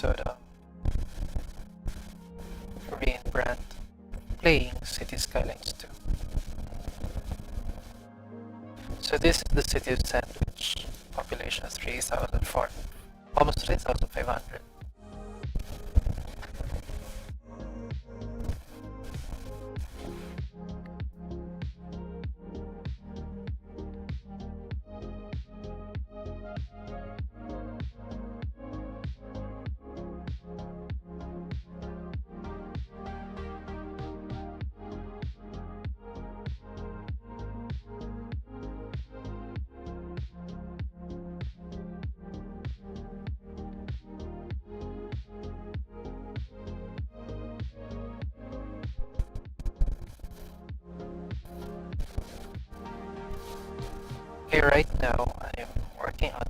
episode of Korean brand playing Cities Skylines 2. So this is the city of Sandwich, population 3,004, almost 3,500. Okay, right now I'm working on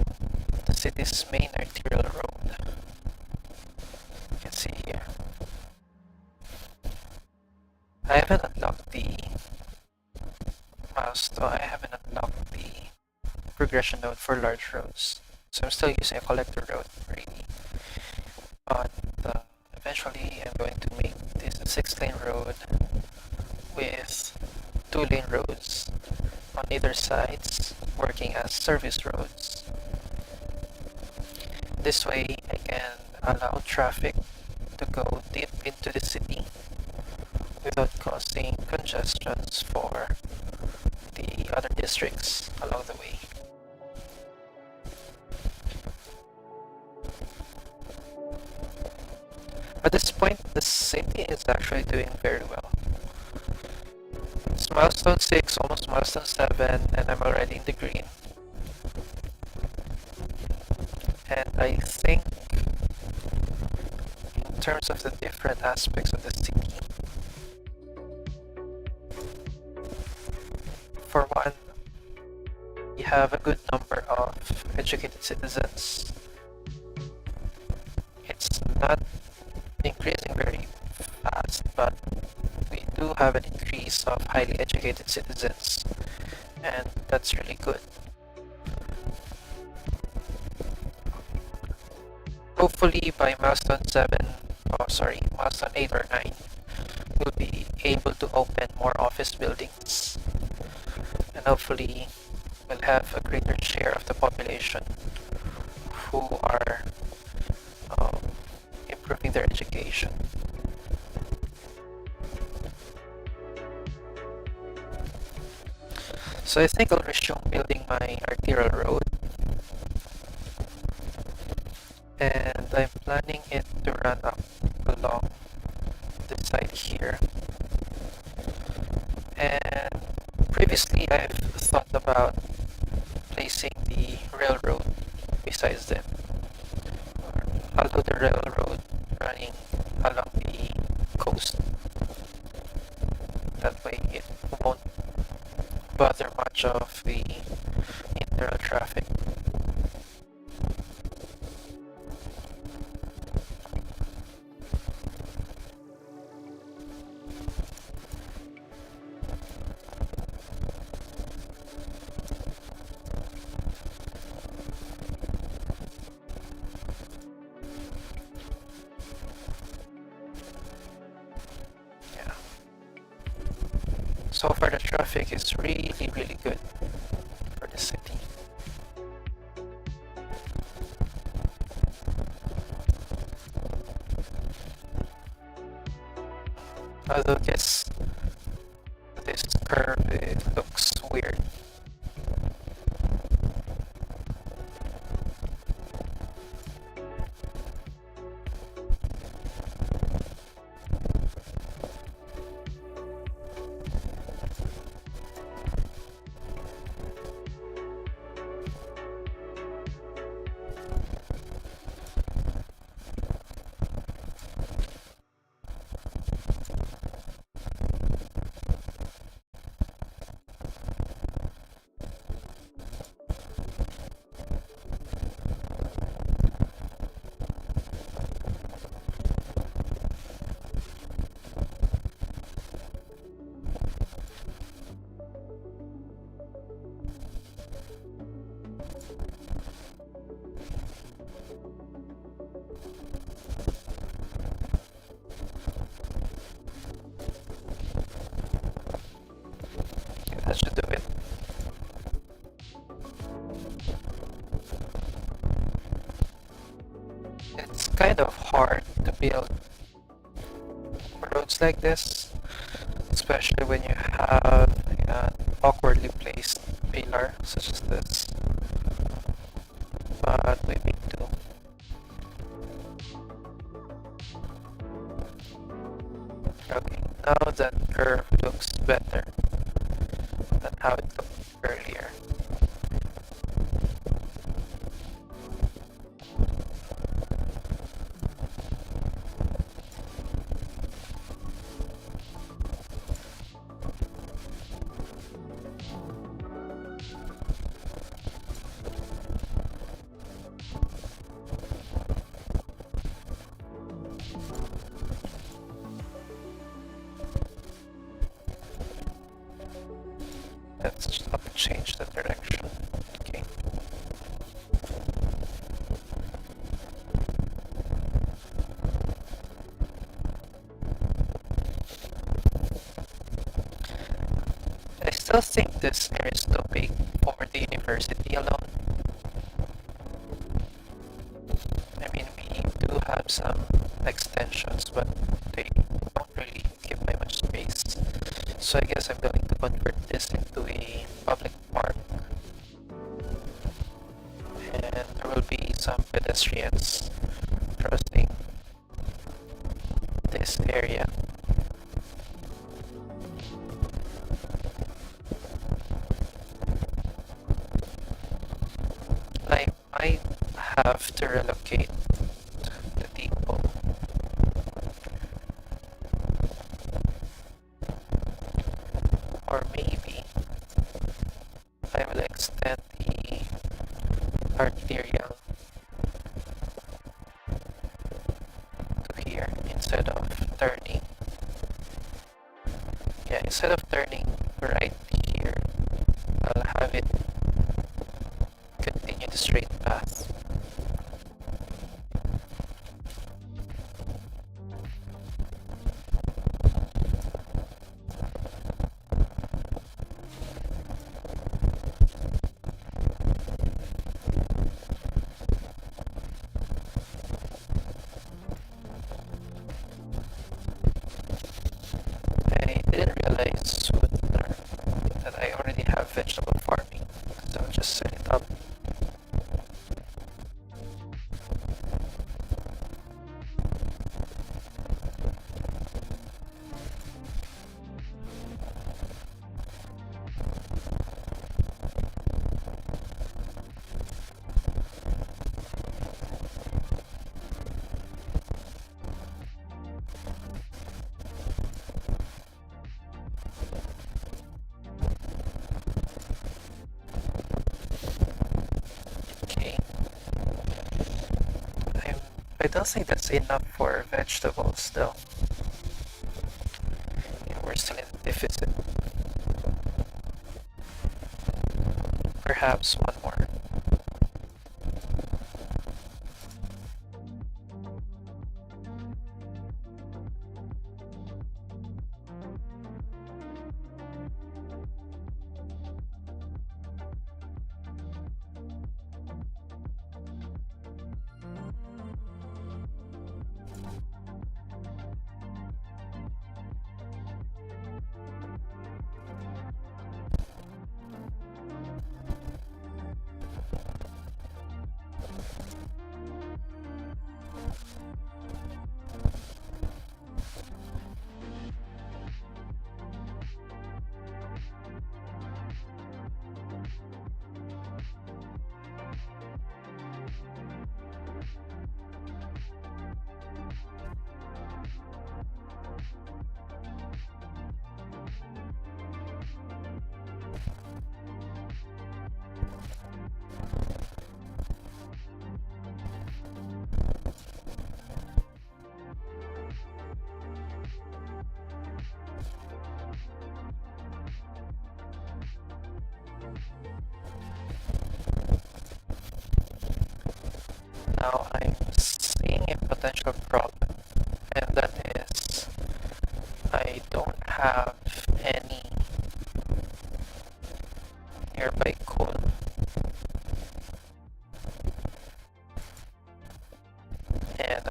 the city's main arterial road. You can see here. I haven't unlocked the milestone, I haven't unlocked the progression node for large roads. So I'm still using a collector road really. But eventually I'm going to make this a 6-lane road with 2-lane roads on either sides working as service roads. This way I can allow traffic to go deep into the city without causing congestions for the other districts along the way. At this point, the city is actually doing very well. It's milestone 6, almost milestone 7, and I'm already in the green. And I think in terms of the different aspects of the city, for one, we have a good number of educated citizens. It's not increasing very fast, but we do have an increase of highly educated citizens, and that's really good. Hopefully by milestone 8 or 9, we'll be able to open more office buildings, and hopefully we'll have a greater share of the population who are improving their education. So I think I'll resume building my arterial road, and I'm planning it to run up along this side here. And previously I've thought about placing the railroad besides them, although the railroad running along the coast. That way it won't bother much of the internal traffic. So far the traffic is really good for the city. Although this curve, it looks weird. That should do it. It's kind of hard to build roads like this, especially when you have an awkwardly placed pillar such as this. But we need to. Okay, now that curve looks better than how it looked earlier. Let's just up and change the direction. Okay. I still think this area is too big for the university alone. I mean, we do have some extensions, but they don't really give me much space. So I guess I'm going to convert this into a public park. And there will be some pedestrians crossing this area. I might have to relocate the depot. Or maybe I will extend the arterial to here instead of turning. Yeah, instead of turning right here, I'll have it continue the straight path. I didn't realize sooner that I already have vegetable farming, so I'll just set it up. Okay. I don't think that's enough for vegetables though. Yeah, we're still in deficit. Perhaps one more. Now I'm seeing a potential problem, and that is I don't have any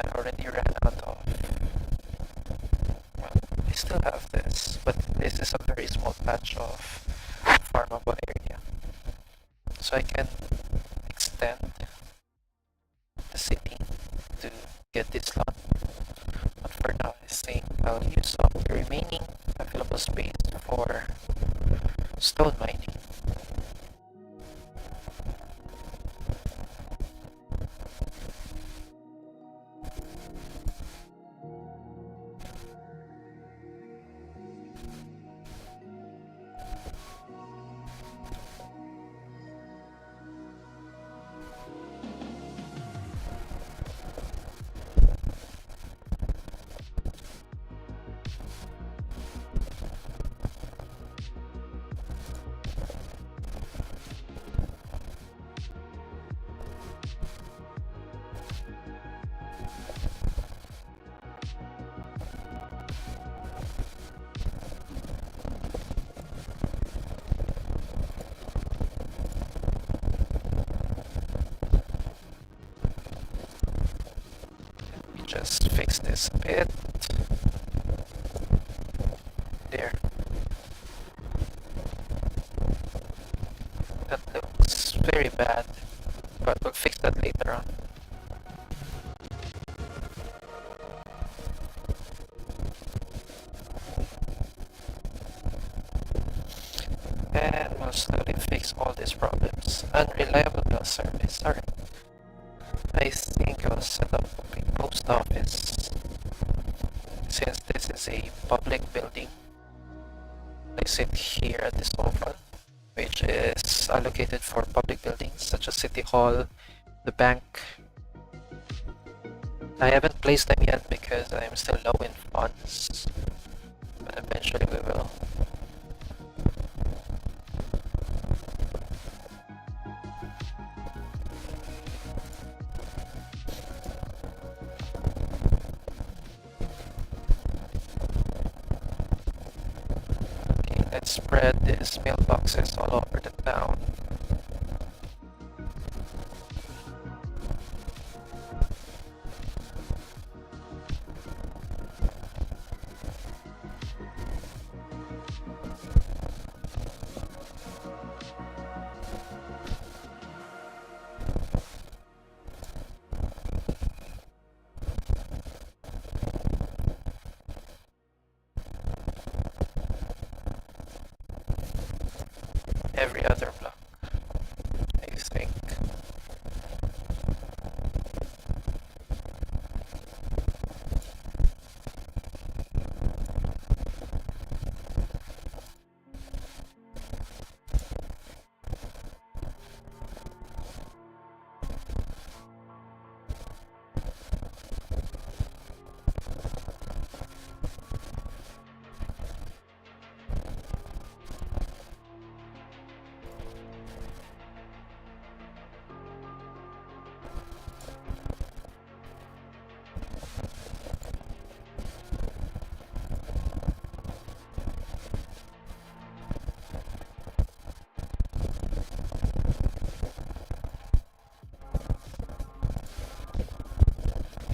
I already ran out of, well, I still have this, but this is a very small patch of farmable area. So I can extend the city to get this lot. But for now, I think I'll use up the remaining available space for stone mining. Just fix this a bit. There. That looks very bad, but we'll fix that later on. And we'll slowly fix all these problems. Unreliable bell service. Alright. I think I'll set up a post office. Since this is a public building, I sit here at this oval, which is allocated for public buildings such as City Hall, the bank. I haven't placed them yet because I'm still low in funds, but eventually we will. Okay, let's spread these mailboxes all over the town. Every other block, I think.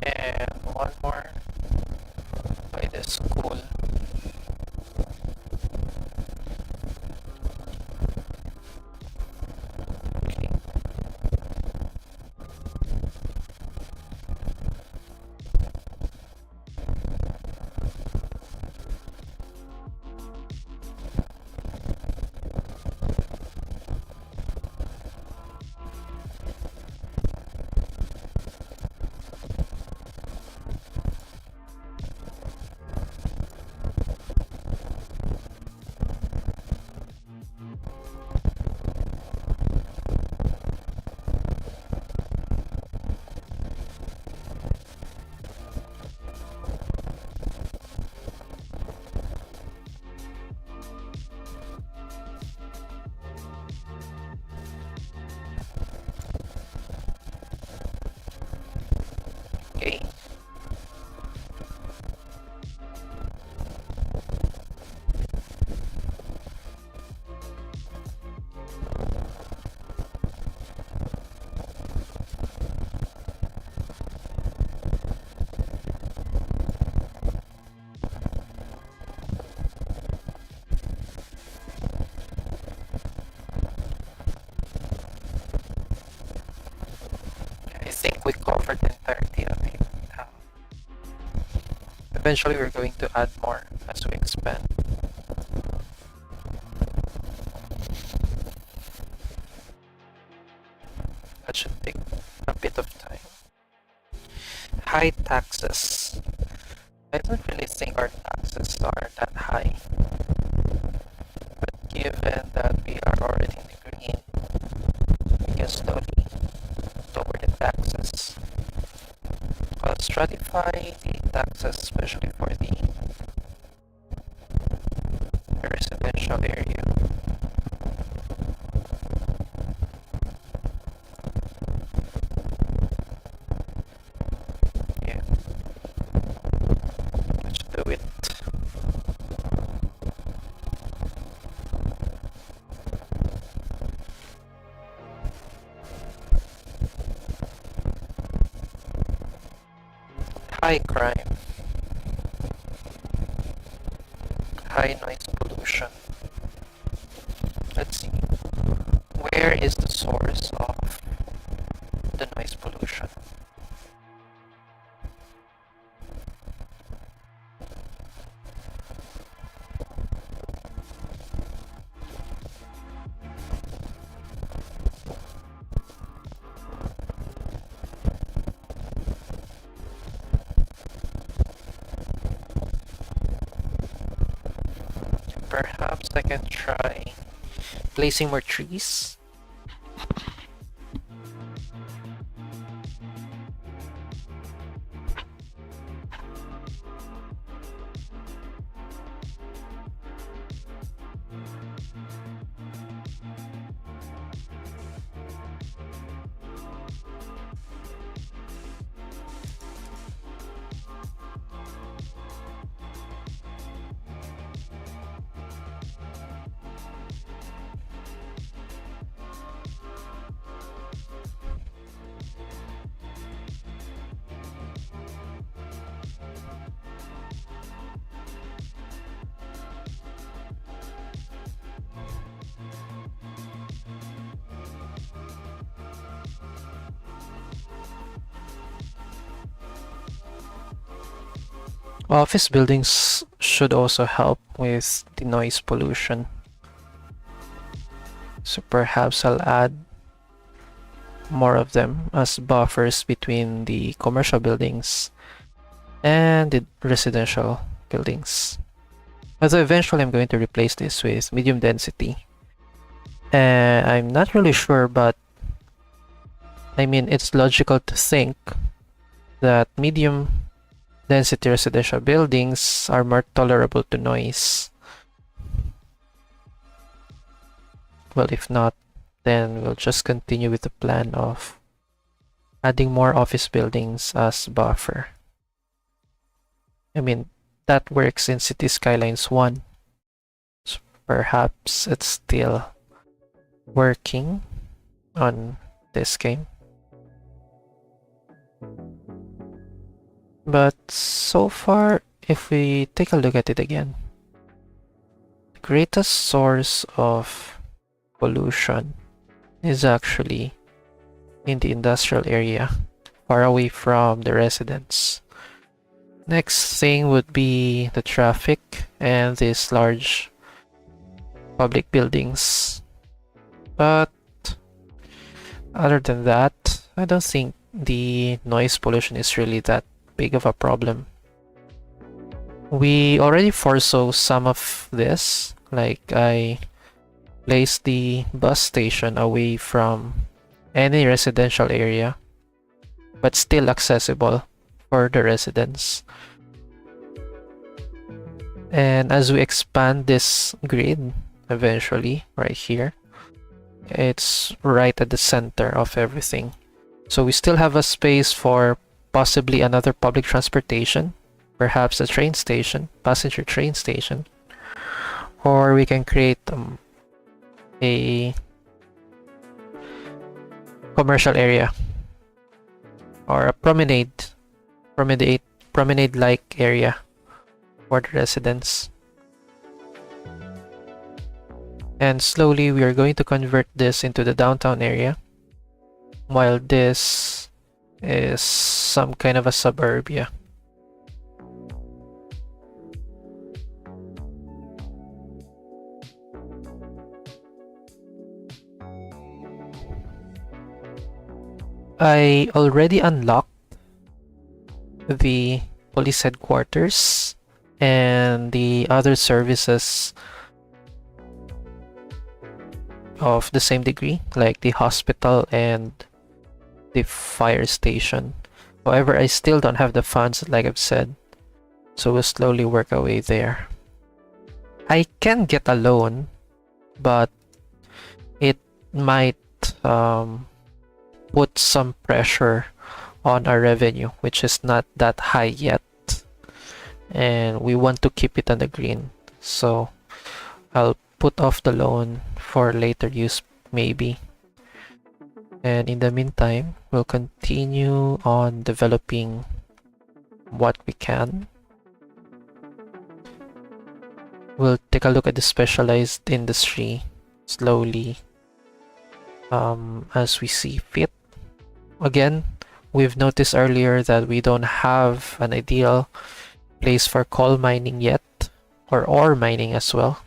And one more by the school. Okay. we covered the entirety of it. Eventually, we're going to add more as we expand. That should take a bit of time. High taxes. I don't really think our taxes are that high. But given that we are already in the green, we can slowly lower the taxes. I'll stratify the taxes, especially for the residential area. Yeah, let's do it. High crime, high noise pollution. Let's see. Where is the source of the noise pollution? Perhaps I can try placing more trees. Office buildings should also help with the noise pollution. So perhaps I'll add more of them as buffers between the commercial buildings and the residential buildings. Although eventually I'm going to replace this with medium density. And I'm not really sure, but I mean, it's logical to think that medium density residential buildings are more tolerable to noise. Well, if not, then we'll just continue with the plan of adding more office buildings as buffer. I mean, that works in Cities Skylines 1. So perhaps it's still working on this game. But so far, if we take a look at it again, the greatest source of pollution is actually in the industrial area, far away from the residents. Next thing would be the traffic and these large public buildings. But other than that, I don't think the noise pollution is really that big of a problem. We already foresaw some of this, like I placed the bus station away from any residential area, but still accessible for the residents. And as we expand this grid, eventually, right here, it's right at the center of everything. So we still have a space for possibly another public transportation, perhaps a train station, passenger train station, or we can create a commercial area or a promenade-like area for the residents. And slowly we are going to convert this into the downtown area, while this is some kind of a suburbia. I already unlocked the police headquarters and the other services of the same degree, like the hospital and the fire station. However, I still don't have the funds, like I've said, so we'll slowly work our way there. I can get a loan, but it might put some pressure on our revenue, which is not that high yet, and we want to keep it on the green. So I'll put off the loan for later use, maybe. And in the meantime, we'll continue on developing what we can. We'll take a look at the specialized industry slowly as we see fit. Again, we've noticed earlier that we don't have an ideal place for coal mining yet, or ore mining as well.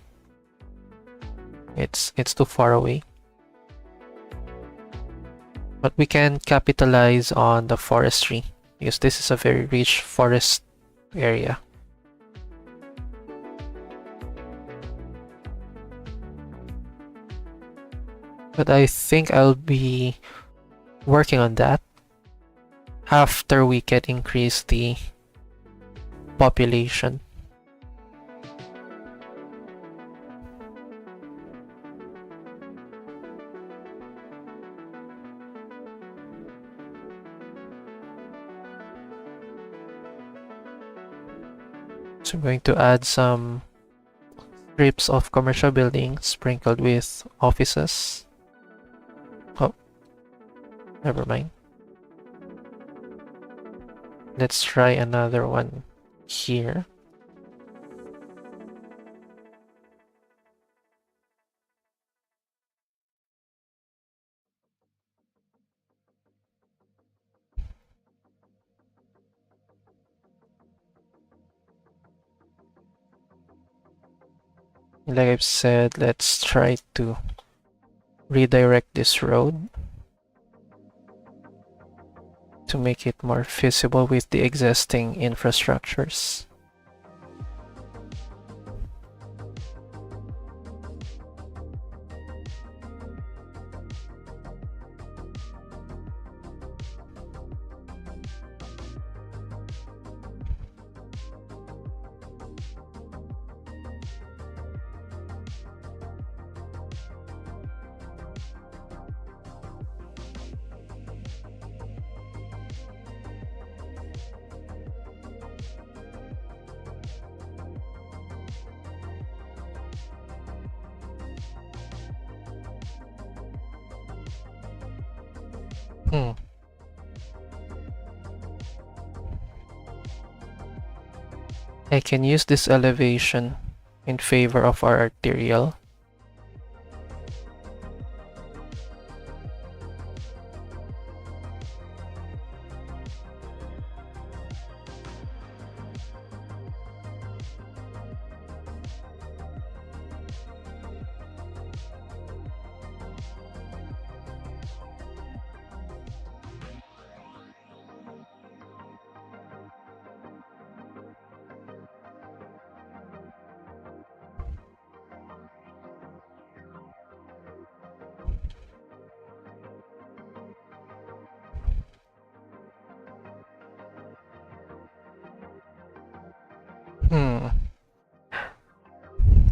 It's too far away. But we can capitalize on the forestry, because this is a very rich forest area. But I think I'll be working on that after we can increase the population. So I'm going to add some strips of commercial buildings sprinkled with offices. Oh, never mind. Let's try another one here. Like I've said, let's try to redirect this road to make it more feasible with the existing infrastructures. I can use this elevation in favor of our arterial.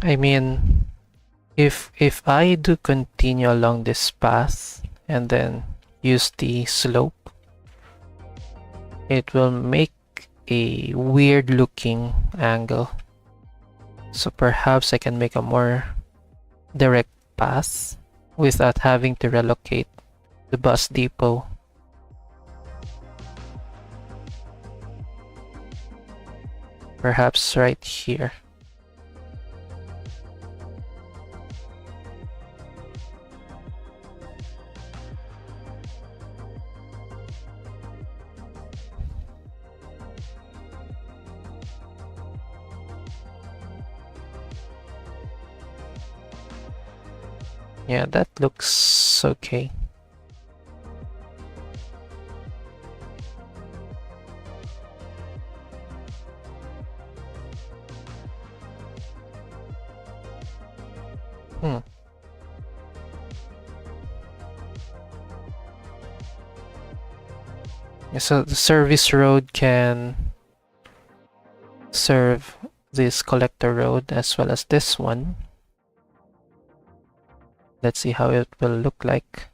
I mean, if I do continue along this path and then use the slope, it will make a weird looking angle. So perhaps I can make a more direct path without having to relocate the bus depot. Perhaps right here. Yeah, that looks okay. Hmm. Yeah, so the service road can serve this collector road as well as this one. Let's see how it will look like.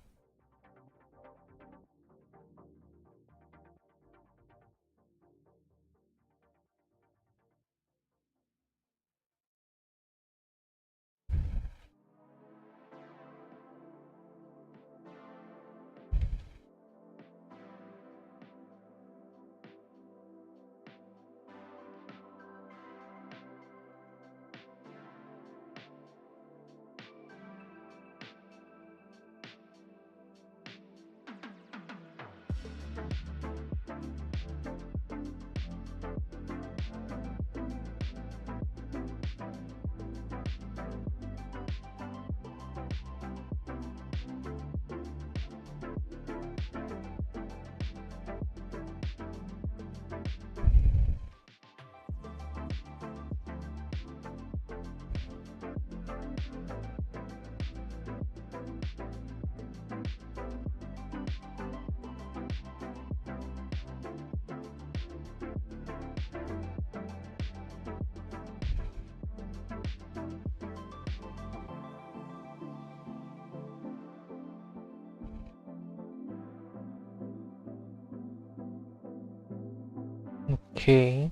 Okay.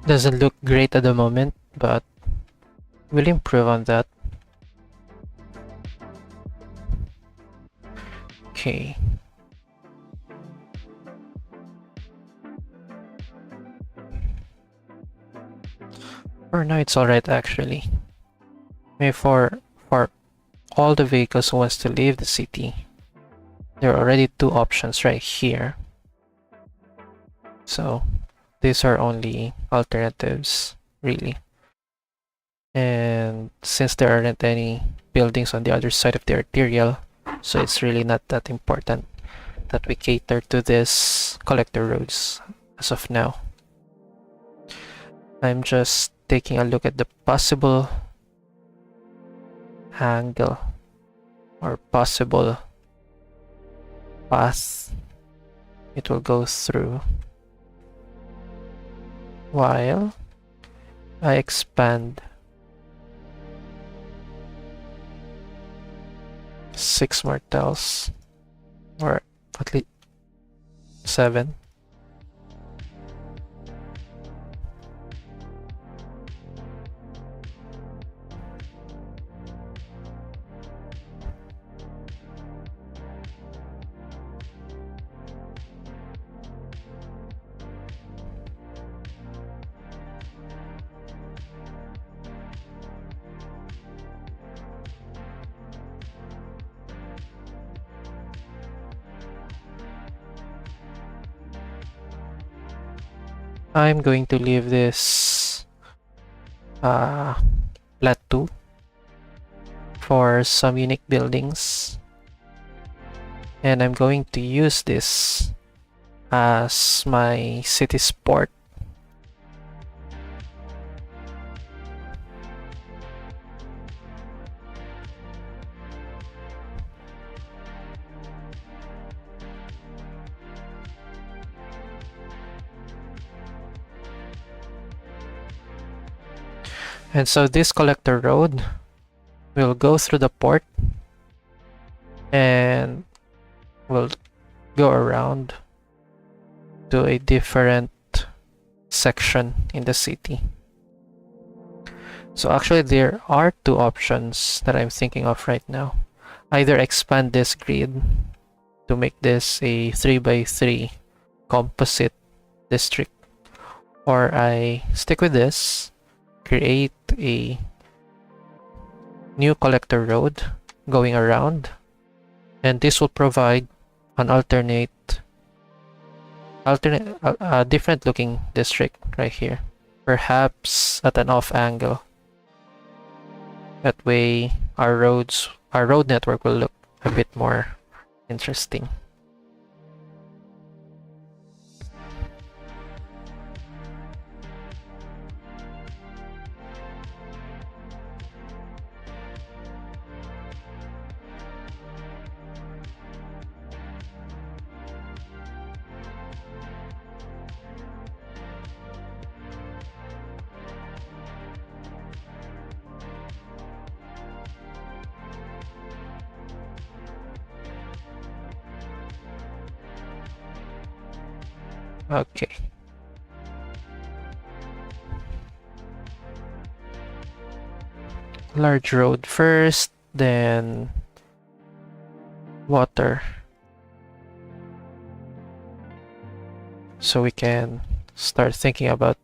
Doesn't look great at the moment, but we'll improve on that. Okay. For now, it's alright actually. Maybe for all the vehicles who wants to leave the city, there are already two options right here. So these are only alternatives, really. And since there aren't any buildings on the other side of the arterial, so it's really not that important that we cater to this collector roads as of now. I'm just taking a look at the possible angle or possible path it will go through while I expand 6 more tiles, or at least 7. I'm going to leave this plateau for some unique buildings, and I'm going to use this as my city sport. And so this collector road will go through the port and will go around to a different section in the city. So actually there are two options that I'm thinking of right now. Either expand this grid to make this a 3x3 composite district, or I stick with this, create a new collector road going around, and this will provide an different looking district right here, perhaps at an off angle. That way our road network will look a bit more interesting. Okay. Large road first, then water. So we can start thinking about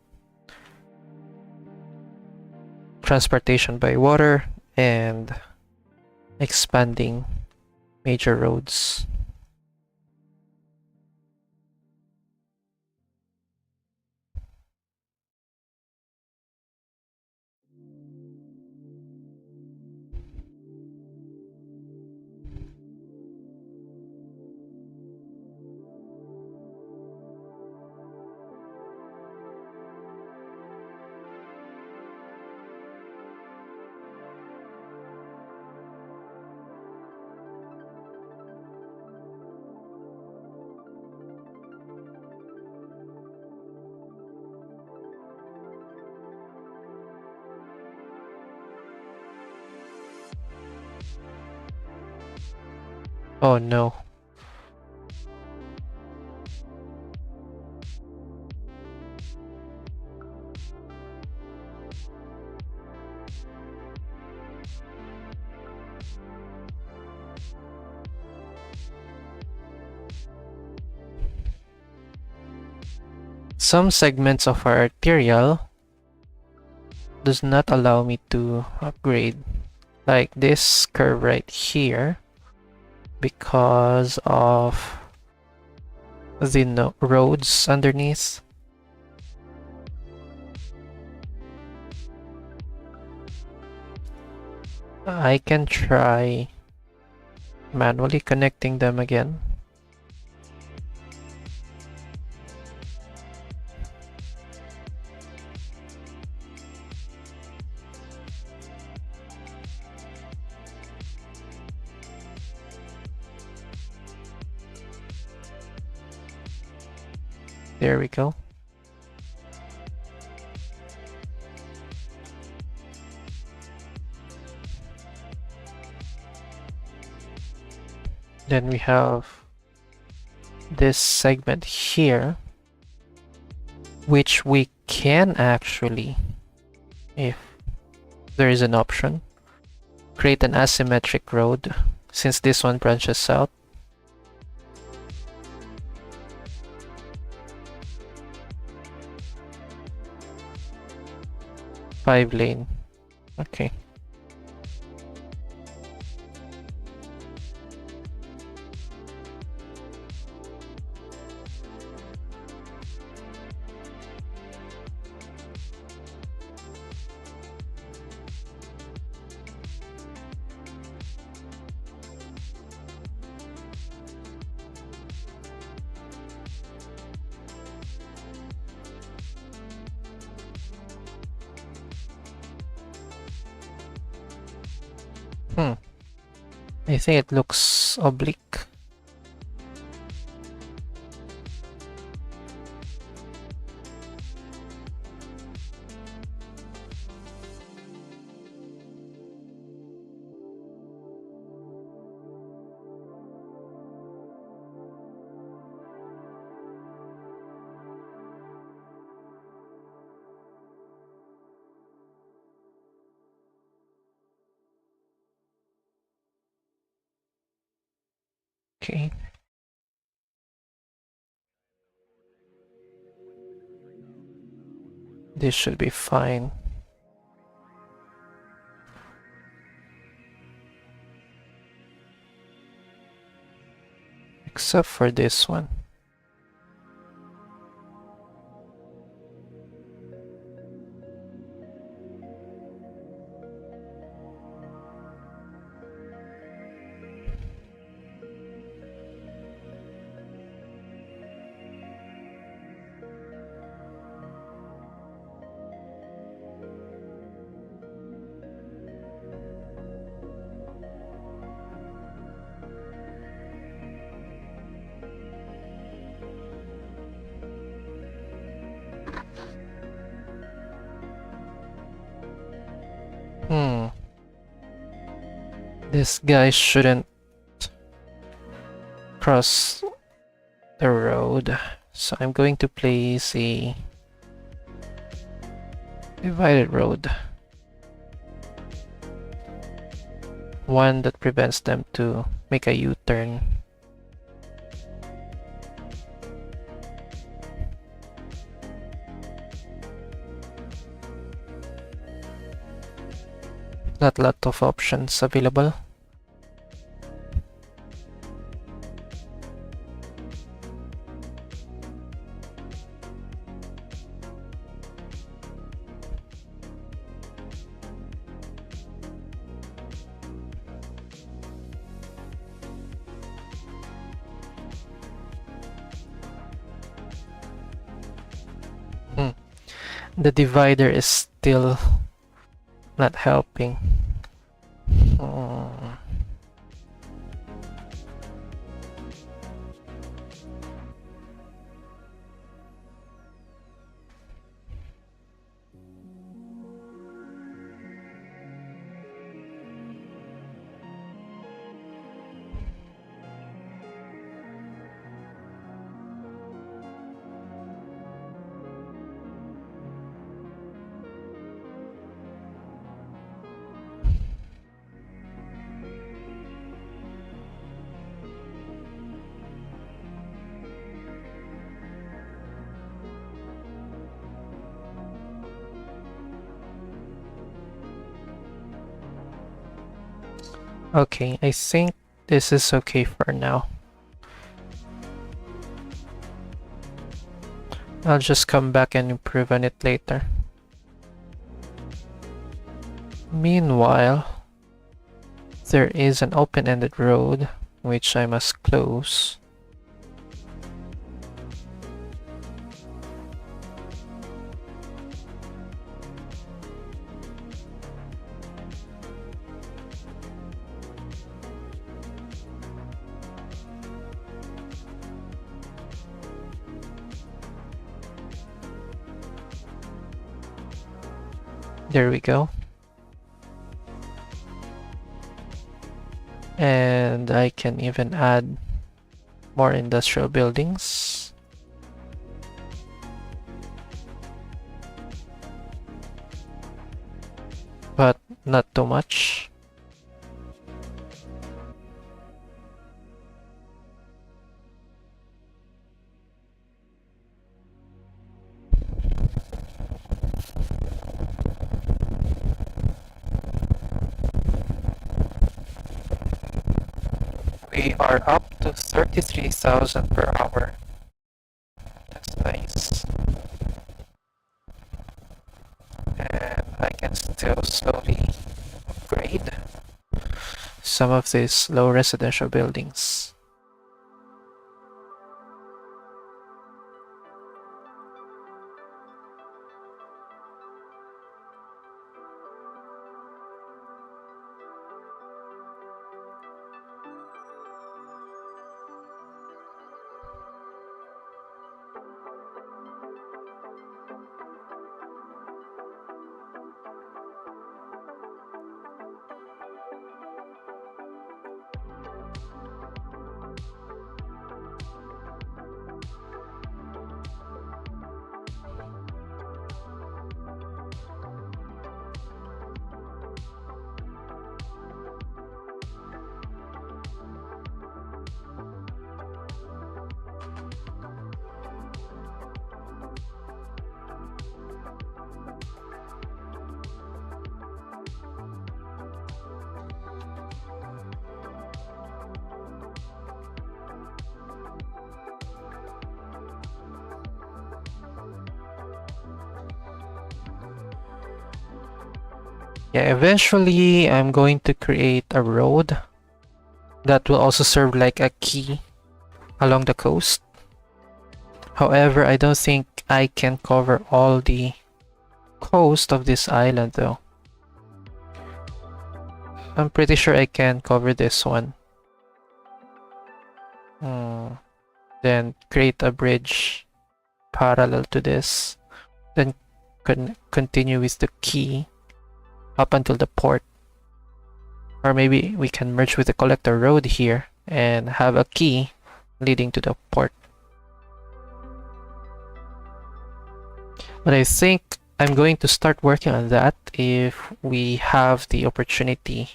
transportation by water and expanding major roads. Oh no. Some segments of our arterial does not allow me to upgrade, like this curve right here, because of the roads underneath. I can try manually connecting them again. There we go. Then we have this segment here, which we can actually, if there is an option, create an asymmetric road, since this one branches out. Five lane. Okay. I think it looks oblique. Okay. This should be fine. Except for this one. This guy shouldn't cross the road. So I'm going to place a divided road. One that prevents them to make a U-turn. Not a lot of options available. The divider is still not helping. Okay, I think this is okay for now. I'll just come back and improve on it later. Meanwhile, there is an open-ended road which I must close. There we go. And I can even add more industrial buildings. But not too much. We are up to 33,000 per hour. That's nice. And I can still slowly upgrade some of these low residential buildings. Yeah, eventually I'm going to create a road that will also serve like a key along the coast. However, I don't think I can cover all the coast of this island though. I'm pretty sure I can cover this one. Then create a bridge parallel to this. Then continue with the key up until the port. Or maybe we can merge with the collector road here and have a key leading to the port. But I think I'm going to start working on that if we have the opportunity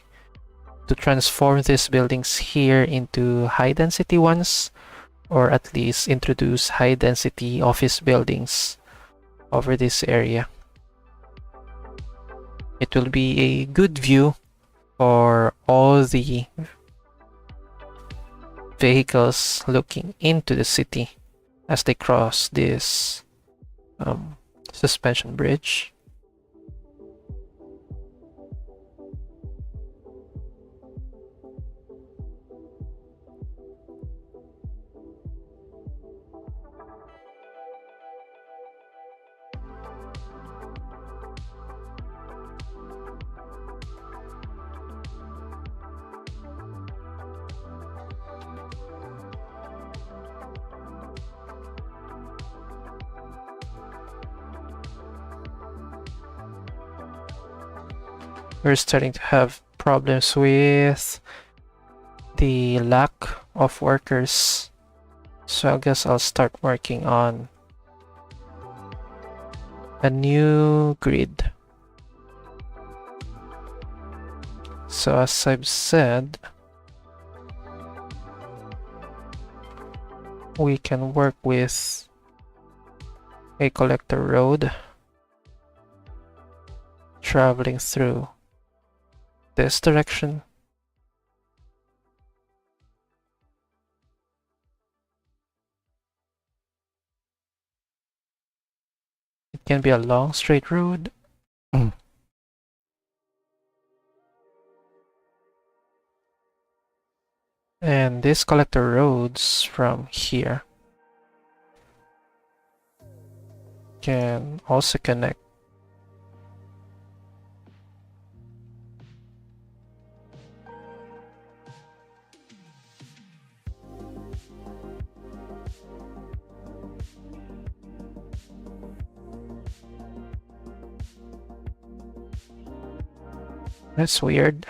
to transform these buildings here into high density ones, or at least introduce high density office buildings over this area. It will be a good view for all the vehicles looking into the city as they cross this suspension bridge. We're starting to have problems with the lack of workers. So I guess I'll start working on a new grid. So as I've said, we can work with a collector road traveling through this direction. It can be a long straight road. And these collector roads from here can also connect. That's weird.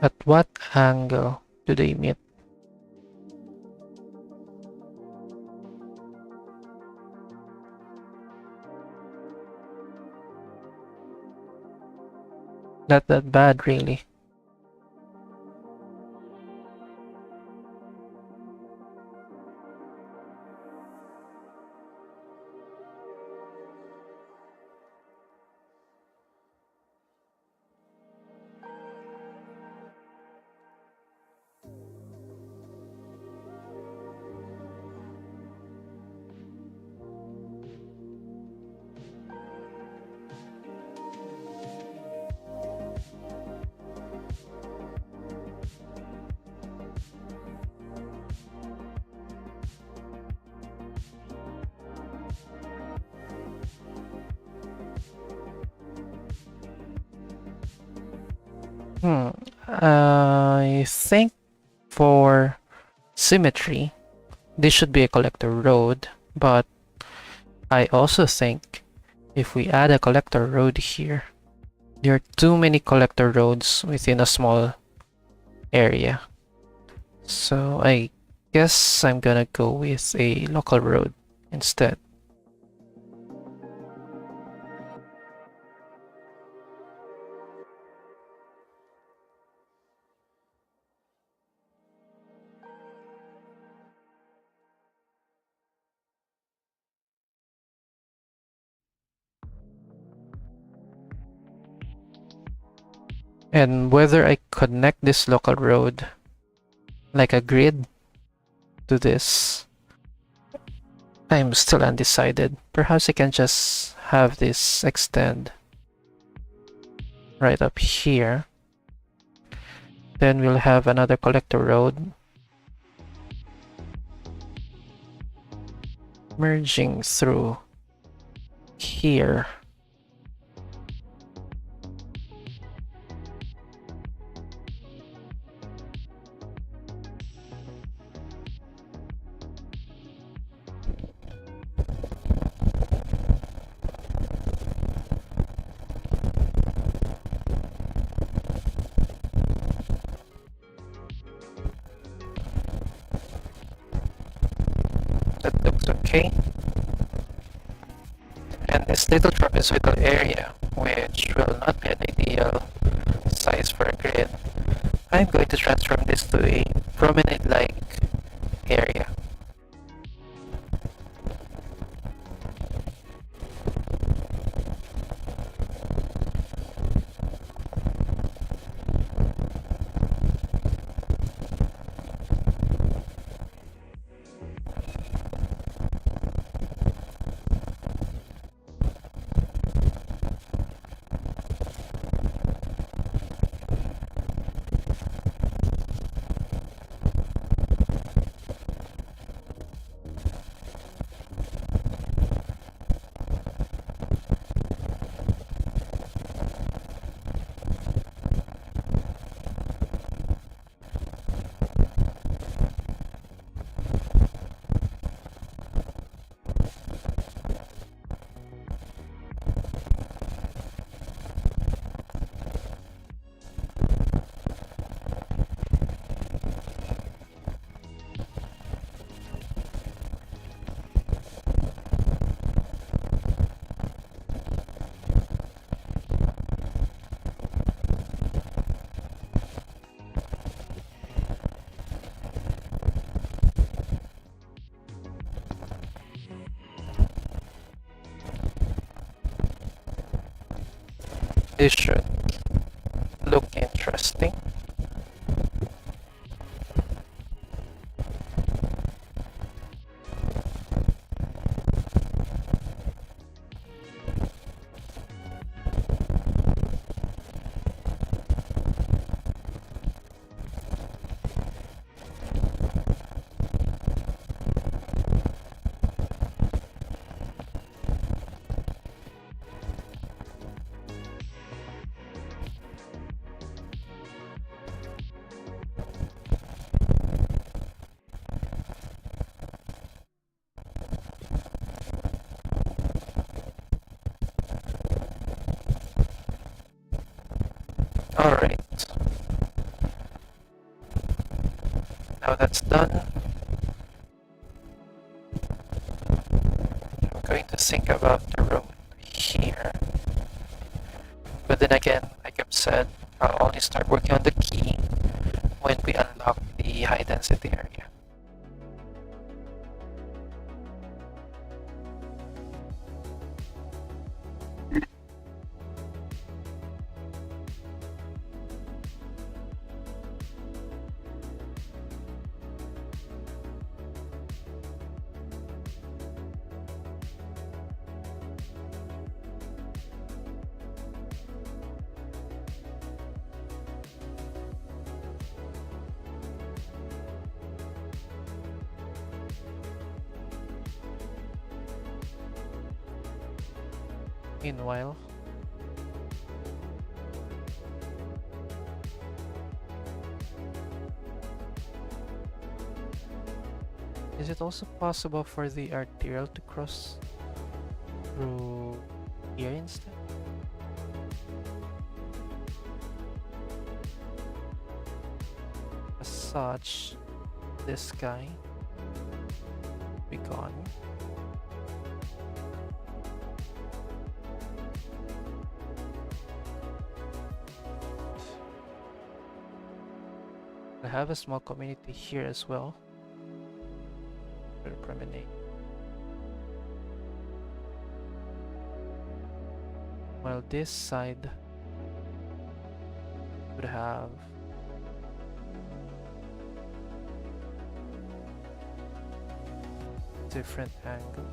At what angle do they meet? Not that bad, really. I think for symmetry, this should be a collector road, but I also think if we add a collector road here, there are too many collector roads within a small area. So I guess I'm gonna go with a local road instead. And whether I connect this local road like a grid to this, I'm still undecided. Perhaps I can just have this extend right up here. Then we'll have another collector road merging through here. That looks okay. And this little trapezoidal area, which will not be an ideal size for a grid, I'm going to transform this to a promenade-like area. This should look interesting. Alright, now that's done, I'm going to think about the road here. But then again, like I've said, I'll only start working on the key when we unlock the high density area. Meanwhile, is it also possible for the arterial to cross through here instead? As such, this guy be gone. I have a small community here as well for the promenade. While this side would have different angle.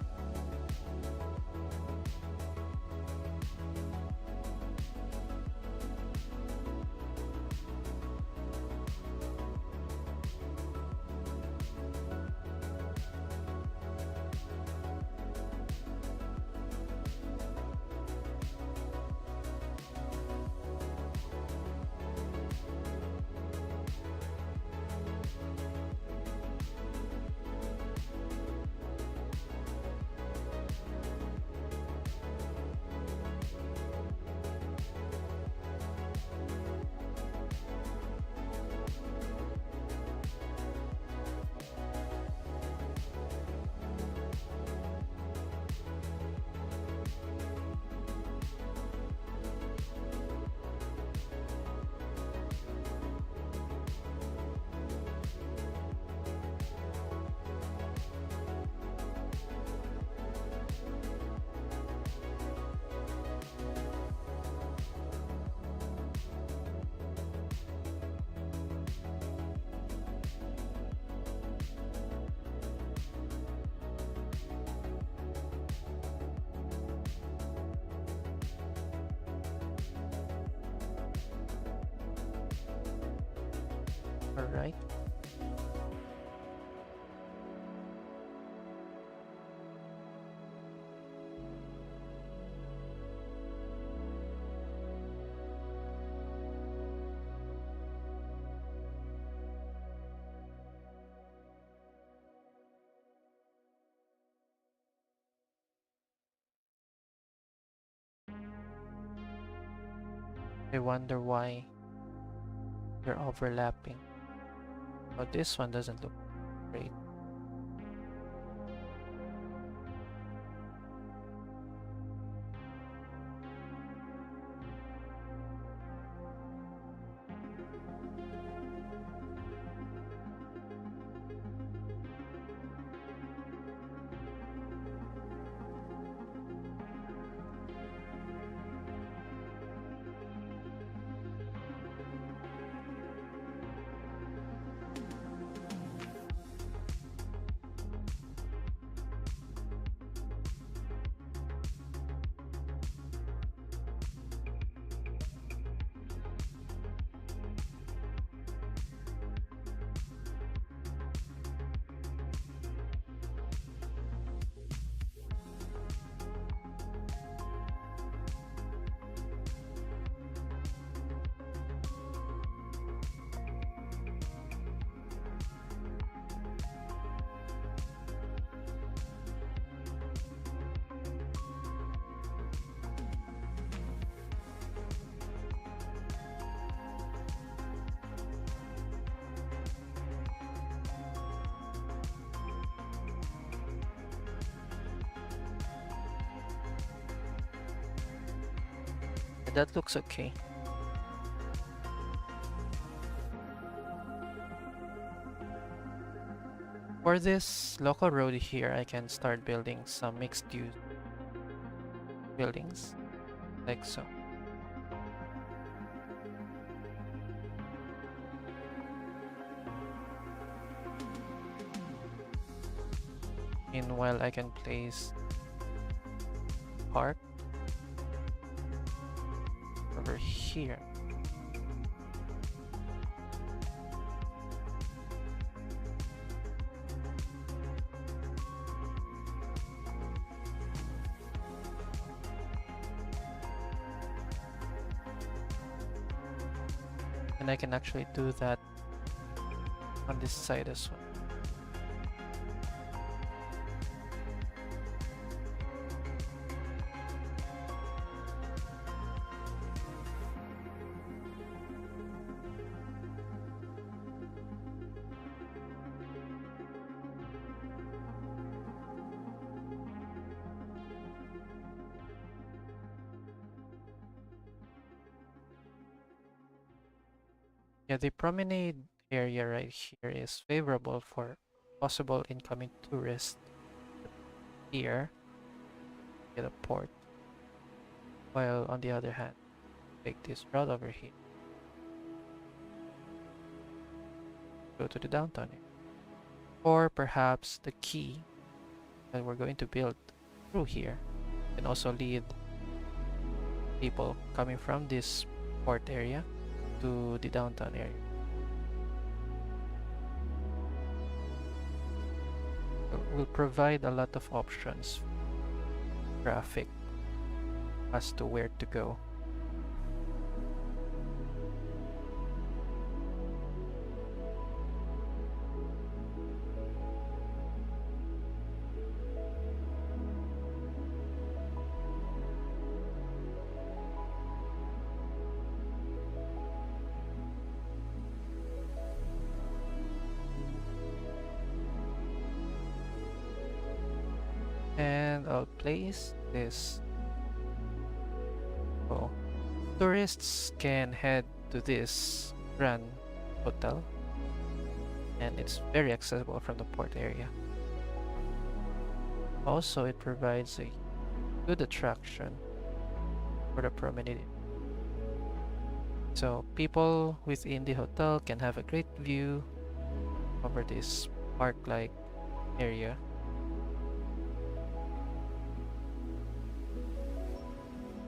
All right. I wonder why they're overlapping. Oh, this one doesn't look great. That looks okay. For this local road here, I can start building some mixed use buildings, like so. Meanwhile, I can place park over here. And I can actually do that on this side as well. Yeah, the promenade area right here is favorable for possible incoming tourists. Here, get a port. While on the other hand, take this route over here. go to the downtown area. Or perhaps the key that we're going to build through here can also lead people coming from this port area to the downtown area. Will provide a lot of options, traffic as to where to go. And I'll place this. Oh, tourists can head to this Grand Hotel, and it's very accessible from the port area. Also, it provides a good attraction for the promenade. So people within the hotel can have a great view over this park-like area.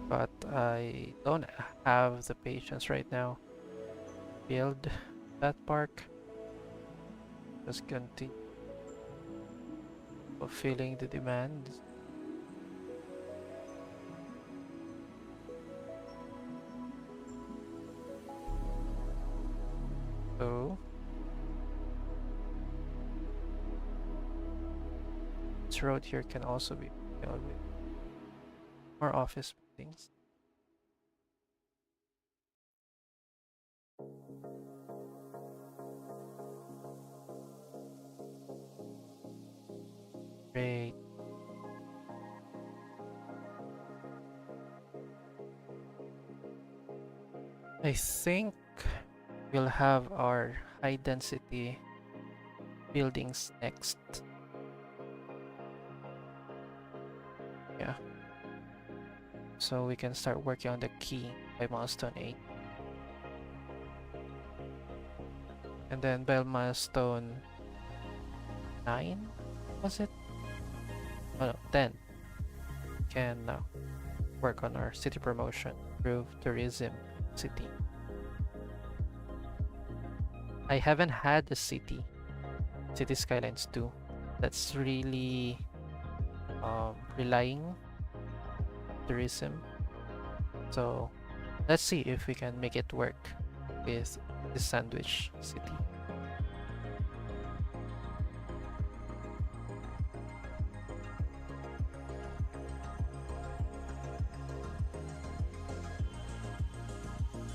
But I don't have the patience right now to build that park. Just continue fulfilling the demands. So this road here can also be filled with more office buildings. Great. I think we'll have our high density buildings next. Yeah. So we can start working on the key by milestone 8. And then by milestone 9, was it? Oh no, 10. Can work on our city promotion, improve tourism city. I haven't had a city, Cities Skylines 2, that's really relying tourism. So let's see if we can make it work with the sandwich city.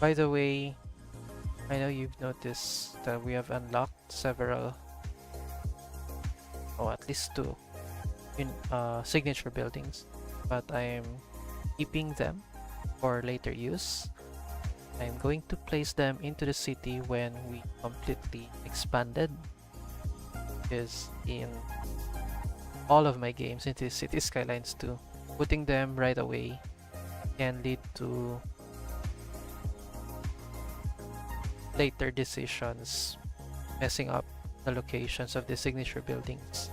By the way, I know you've noticed that we have unlocked several, or at least 2 in signature buildings, but I'm keeping them for later use. I'm going to place them into the city when we completely expanded, because in all of my games into Cities Skylines 2, putting them right away can lead to later decisions messing up the locations of the signature buildings.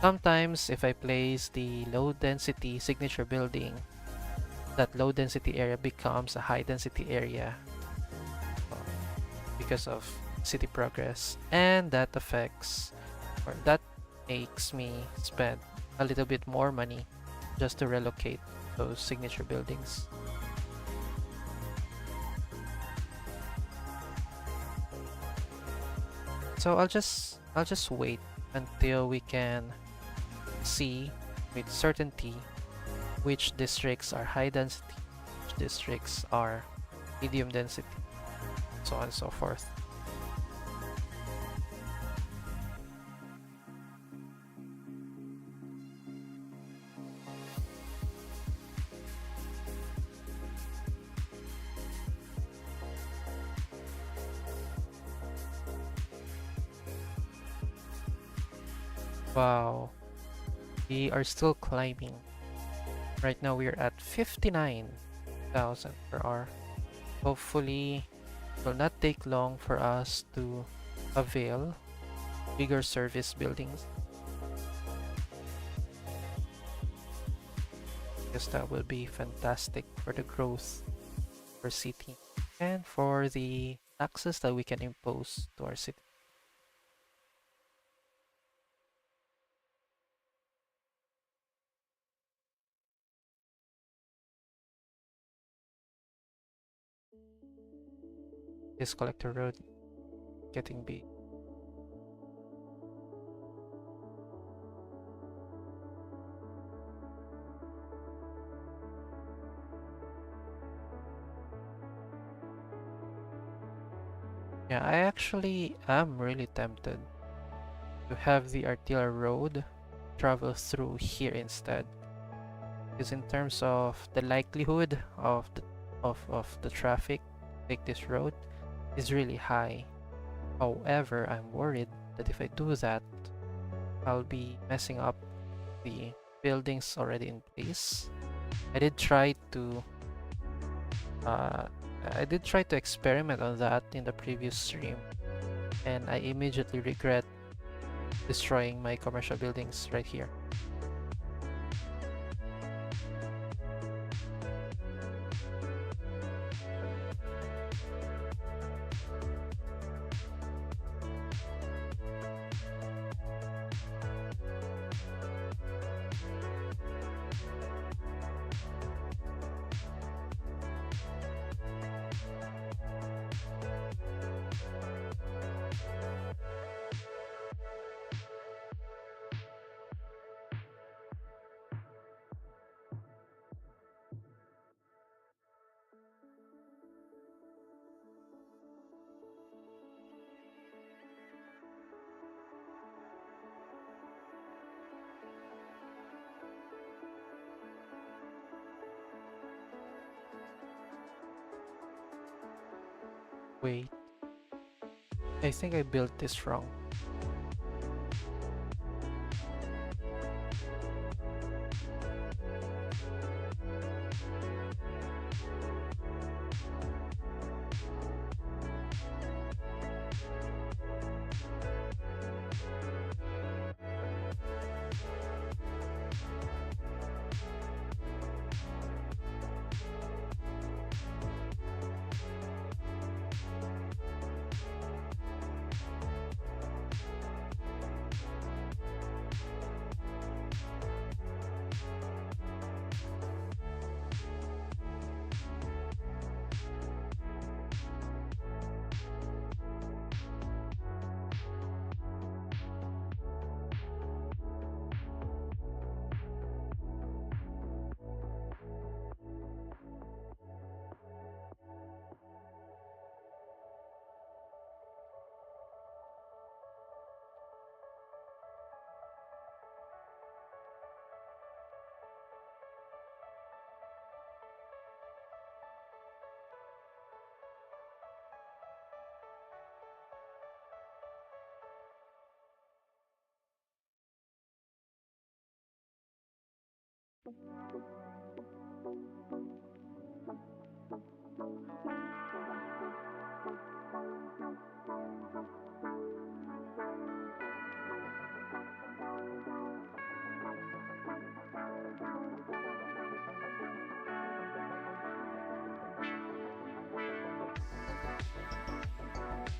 Sometimes if I place the low density signature building, that low density area becomes a high density area because of city progress, and that affects, or that makes me spend a little bit more money just to relocate those signature buildings. So I'll just wait until we can see with certainty which districts are high density, which districts are medium density, so on and so forth. Wow, we are still climbing. Right now we are at 59,000 per hour. Hopefully it will not take long for us to avail bigger service buildings, because that will be fantastic for the growth of our city and for the taxes that we can impose to our city. This collector road getting big. Yeah, I actually am really tempted to have the artillery road travel through here instead, because in terms of the likelihood of the traffic take this road is really high. However, I'm worried that if I do that, I'll be messing up the buildings already in place. I did try to uh, I did try to experiment on that in the previous stream, and I immediately regret destroying my commercial buildings right here. Wait, I think I built this wrong.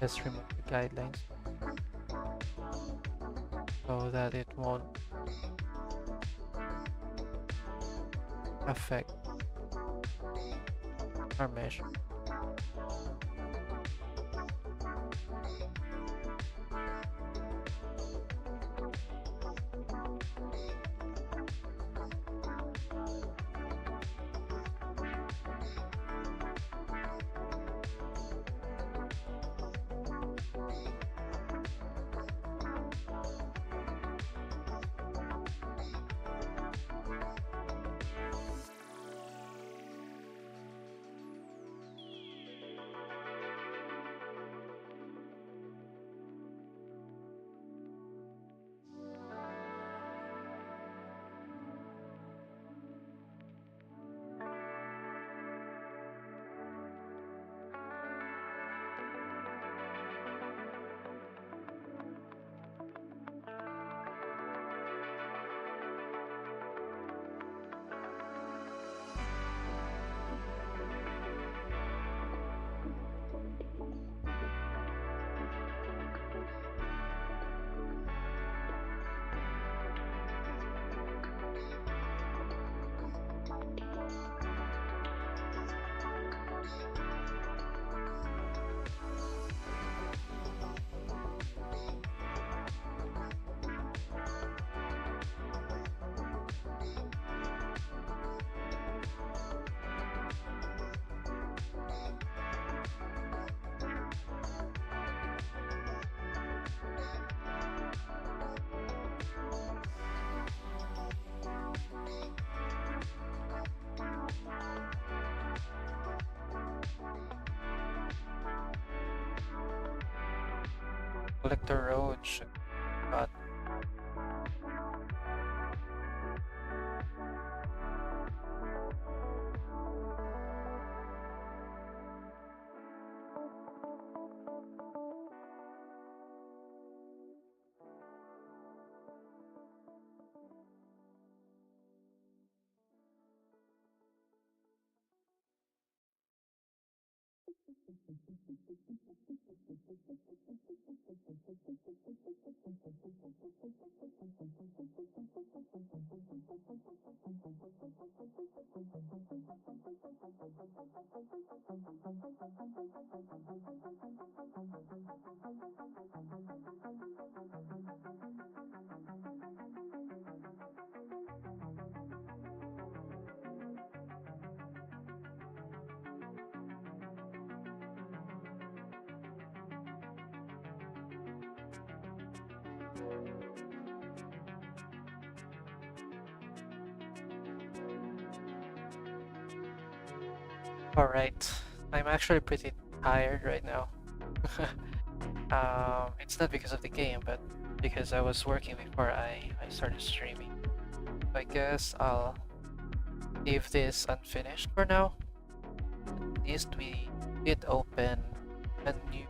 Let's remove the guidelines so that it won't affect our measure. Collector Road should cut. Alright, I'm actually pretty tired right now. It's not because of the game, but because I was working before I started streaming. So I guess I'll leave this unfinished for now. At least we did open a new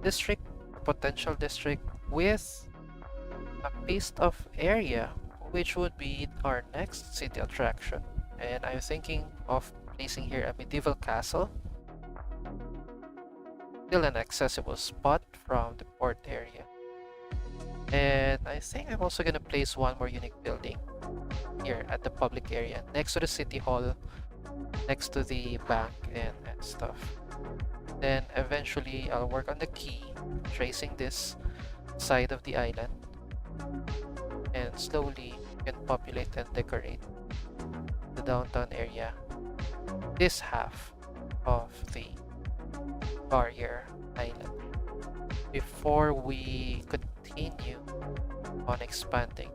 district, potential district, with a piece of area, which would be our next city attraction. And I'm thinking of placing here a medieval castle, still an accessible spot from the port area. And I think I'm also gonna place one more unique building here at the public area, next to the city hall, next to the bank and stuff. Then eventually I'll work on the key, tracing this side of the island, and slowly can populate and decorate the downtown area, this half of the barrier island, before we continue on expanding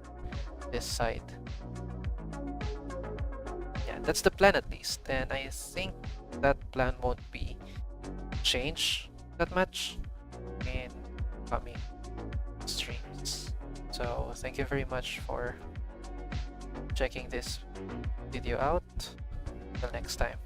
this side. Yeah, that's the plan at least, and I think that plan won't be changed that much in coming streams. So thank you very much for checking this video out. Till next time.